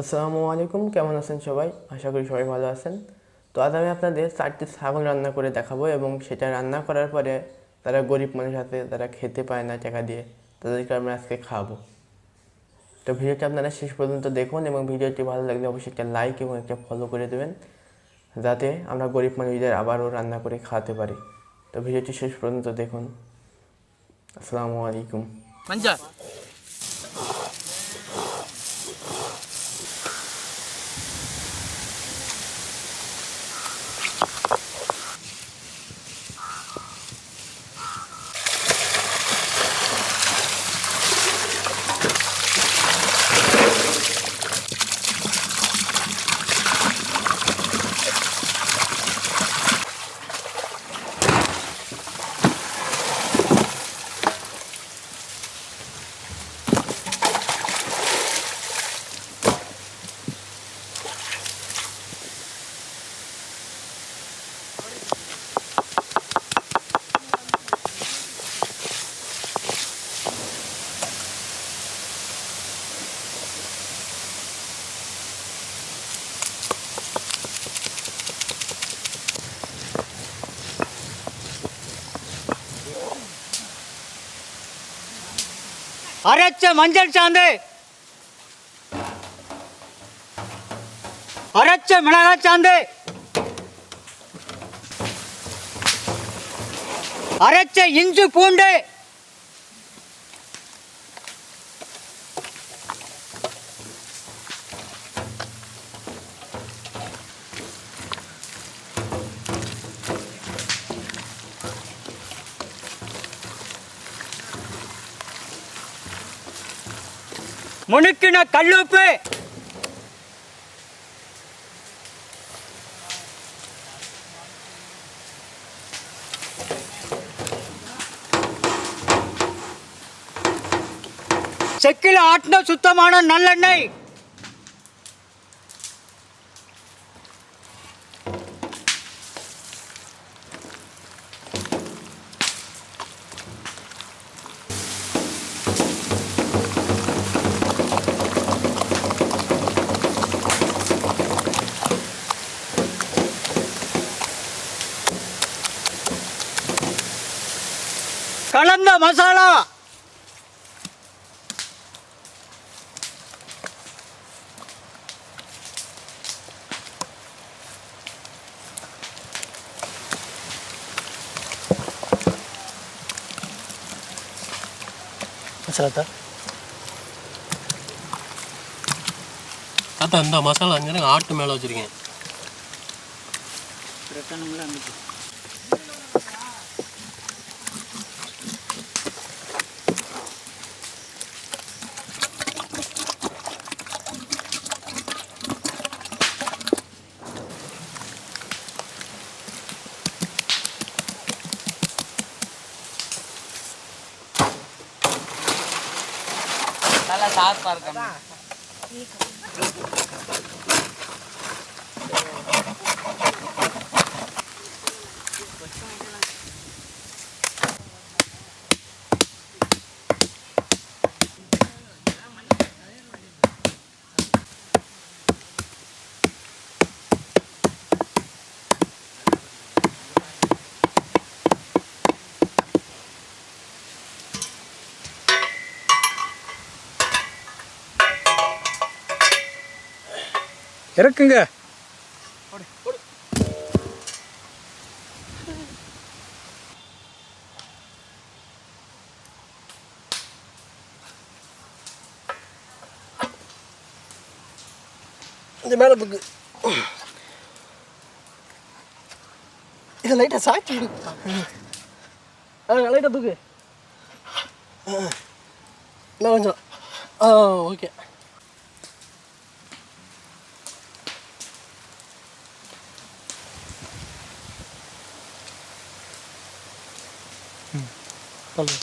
আসসালামু আলাইকুম, কেমন আছেন সবাই? আশা করি সবাই ভালো আছেন। তো আজ আমি আপনাদের 4টি ছাগল রান্না করে দেখাবো এবং সেটা রান্না করার পরে যারা গরিব মানুষ আছে, যারা খেতে পায় না টাকা দিয়ে, তাদেরকে আমরা আজকে খাওয়াবো। তো ভিডিওটি আপনারা শেষ পর্যন্ত দেখুন এবং ভিডিওটি ভালো লাগলে অবশ্যই একটা লাইক এবং একটা ফলো করে দেবেন, যাতে আমরা গরিব মানুষদের আবারও রান্না করে খাওয়াতে পারি। তো ভিডিওটি শেষ পর্যন্ত দেখুন। আসসালামু আলাইকুম। अरेच्चे मंजल चांदे अरेच्चे मिळाला चांदे अरेच्चे इंचु पूंडे मुनिक्किन कल्लुप्पु செக்கில ஆட்டின சுத்தமான நல்லெண்ணெய் கலந்த மசாலா தாத்தா இந்த மசாலா அங்கே ஆட்டு மேலே வச்சுருக்கேன். நல்லா சாஃப்டா இருக்கு. இறக்குங்க. இந்த மேலே தூக்கு. இதை லைட்டாக சாய்ச்சி விடு. லைட்டாக தூக்கு. இன்னும் கொஞ்சம். Okay. Hello.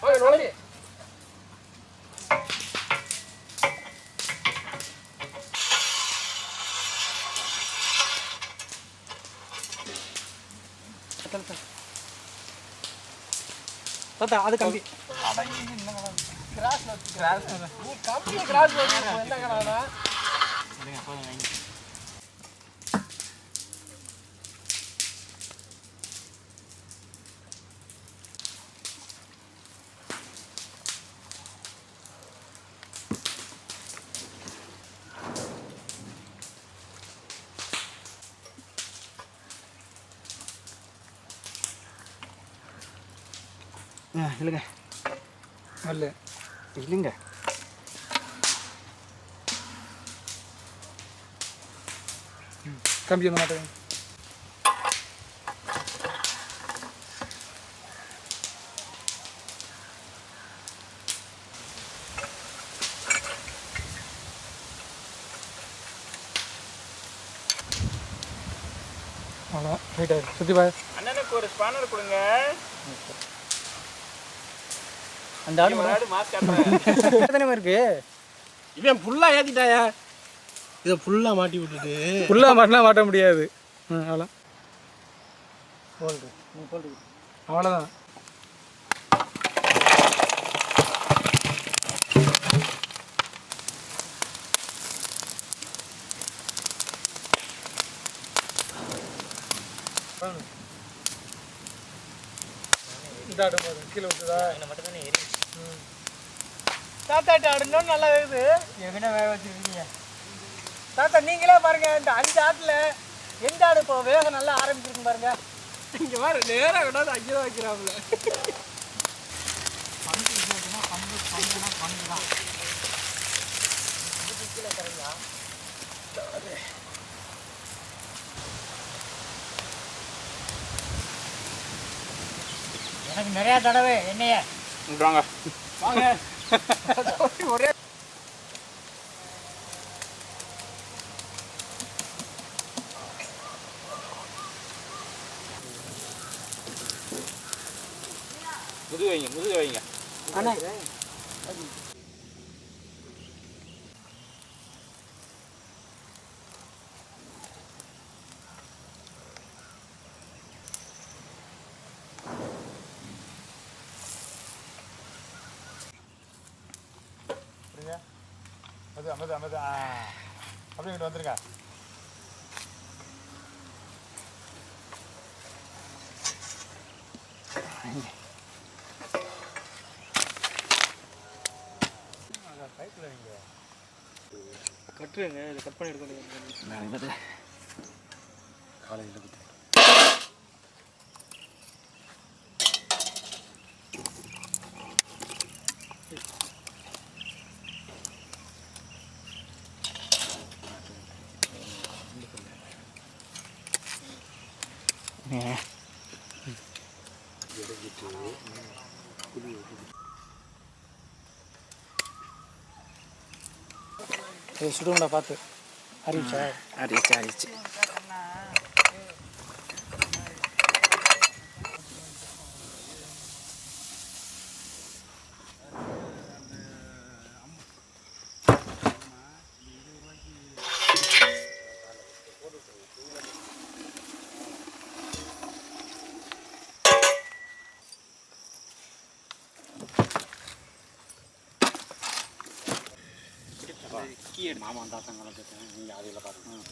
Oye, no oye. தாத்தா அது கம்பி இல்லைங்க அல்ல இல்லைங்க கம்பி வந்து மாட்டேங்க அவ்வளோ ரைட்டாக சுற்றி பாய் அண்ணனுக்கு ஒரு ஸ்பானர் கொடுங்க. அந்த ஆடு தானே இருக்கு இவன் ஃபுல்லாக ஏற்றிட்டாயா? இதை ஃபுல்லாக மாட்டி விட்டுட்டு ஃபுல்லாக மாட்டினா மாட்ட முடியாது. அவ்வளோ அவ்வளோதான். கீழே விட்டுதா மட்டும் தானே ஏறி தாத்தாட்ட ஆடணும் நல்லா வேகுது. எங்கன வேக வச்சிருக்கீங்க தாத்தா நீங்களே பாருங்க, இந்த 5 ஆட்டில் எந்த ஆடு இப்போ வேக நல்லா ஆரம்பிச்சிருக்கு பாருங்க. இங்கே பாரு நேராக விடாது அங்கே தான் வைக்கிறாப்புல. எனக்கு நிறையா தடவை என்னைய வாங்க வாங்க ஒரே முதுகு வைங்க அண்ணா அமைது அப்படியே இங்கிட்டு வந்துருங்க. கட்டுருங்க, இதை கட் பண்ணி எடுக்க காலையில் சுடுங்கடா பார்த்து. அறிவிச்சா அரிச்சு மாமா தாத்தங்களை நீங்கள் அதில் பாருங்க.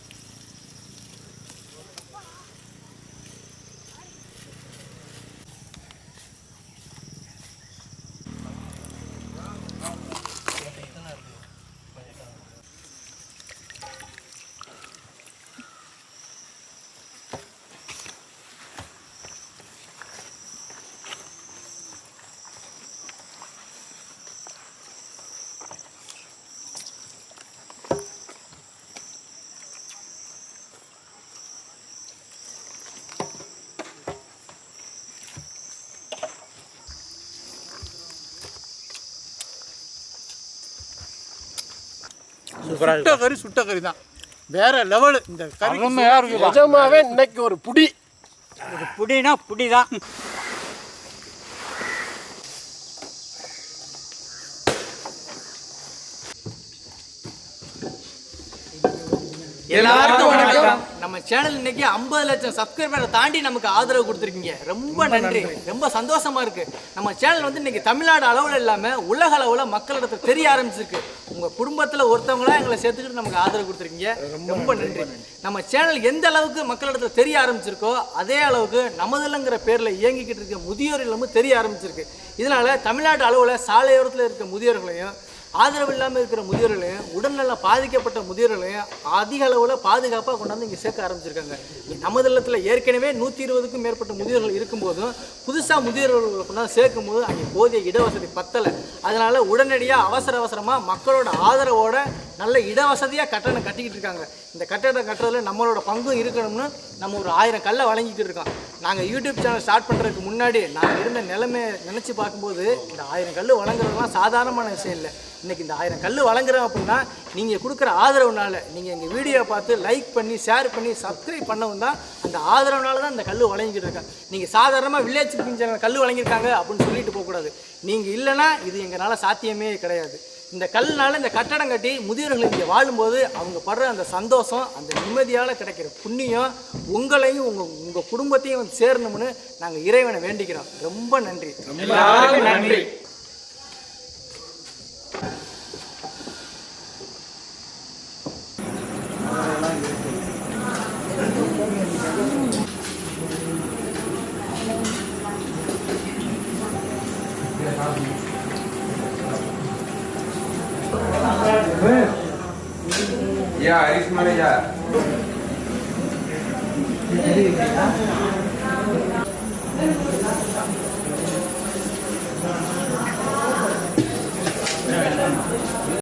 சுட்ட கறி தான் வேற லெவலு. இந்த கறி நிஜமாவே இன்னைக்கு ஒரு புடி புடினா புடி தான். எல்லாருக்கும் வணக்கம். நம்ம சேனல் இன்னைக்கு 50 லட்சம் சப்ஸ்கிரைபரை தாண்டி நமக்கு ஆதரவு கொடுத்துருக்கீங்க. ரொம்ப நன்றி. ரொம்ப சந்தோஷமா இருக்கு. நம்ம சேனல் வந்து இன்னைக்கு தமிழ்நாடு அளவில் இல்லாமல் உலக அளவில் மக்களிடத்தில் தெரிய ஆரம்பிச்சிருக்கு. உங்கள் குடும்பத்தில் ஒருத்தவங்களா எங்களை சேர்த்துக்கிட்டு நமக்கு ஆதரவு கொடுத்துருக்கீங்க. ரொம்ப நன்றி. நம்ம சேனல் எந்த அளவுக்கு மக்களிடத்தில் தெரிய ஆரம்பிச்சிருக்கோ அதே அளவுக்கு நமதுலங்கிற பேரில் இயங்கிக்கிட்டு இருக்க முதியோர் இல்லமும் தெரிய ஆரம்பிச்சிருக்கு. இதனால தமிழ்நாடு அளவில் சாலையோரத்தில் இருக்க முதியோர்களையும் ஆதரவு இல்லாமல் இருக்கிற முதியோர்களையும் உடல்நலம் பாதிக்கப்பட்ட முதியோர்களையும் அதிக அளவில் பாதுகாப்பாக கொண்டாந்து இங்கே சேர்க்க ஆரம்பிச்சிருக்காங்க. நமது இல்லத்தில் ஏற்கனவே 120க்கும் மேற்பட்ட முதியோர்கள் இருக்கும்போதும் புதுசாக முதியோர்களை கொண்டாந்து சேர்க்கும் போது அங்கே போதிய இடவசதி பத்தலை. அதனால் உடனடியாக அவசரமாக மக்களோட ஆதரவோட நல்ல இடவசதியாக கட்டணம் கட்டிக்கிட்டு இருக்காங்க. இந்த கட்டடம் கட்டுறதுல நம்மளோட பங்கும் இருக்கணும்னு நம்ம ஒரு 1000 கல்லை வழங்கிக்கிட்டு இருக்கோம். நாங்கள் யூடியூப் சேனல் ஸ்டார்ட் பண்ணுறதுக்கு முன்னாடி நாங்கள் இருந்த நிலைமை நினச்சி பார்க்கும்போது இந்த 1000 கல் வழங்குறதுலாம் சாதாரணமான விஷயம் இல்லை. இன்றைக்கி இந்த 1000 கல் வழங்குறோம் அப்படின்னா நீங்கள் கொடுக்குற ஆதரவுனால, நீங்கள் எங்கள் வீடியோ பார்த்து லைக் பண்ணி ஷேர் பண்ணி சப்ஸ்கிரைப் பண்ணவும் தான் அந்த ஆதரவுனால தான் இந்த கல் வழங்கிக்கிட்டு இருக்கேன். நீங்கள் சாதாரணமாக வில்லேஜ் சேனல் கல் வழங்கியிருக்காங்க அப்படின்னு சொல்லிட்டு போகக்கூடாது. நீங்கள் இல்லைன்னா இது எங்களால் சாத்தியமே கிடையாது. இந்த கல்னால் இந்த கட்டடம் கட்டி முதியோர்கள் இங்கே வாழும்போது அவங்க படுற அந்த சந்தோஷம், அந்த நிம்மதியால் கிடைக்கிற புண்ணியம் உங்களையும் உங்கள் குடும்பத்தையும் வந்து சேரணும்னு நாங்கள் இறைவனை வேண்டிக்கிறோம். ரொம்ப நன்றி. நன்றி. Ya, Aris mana ya?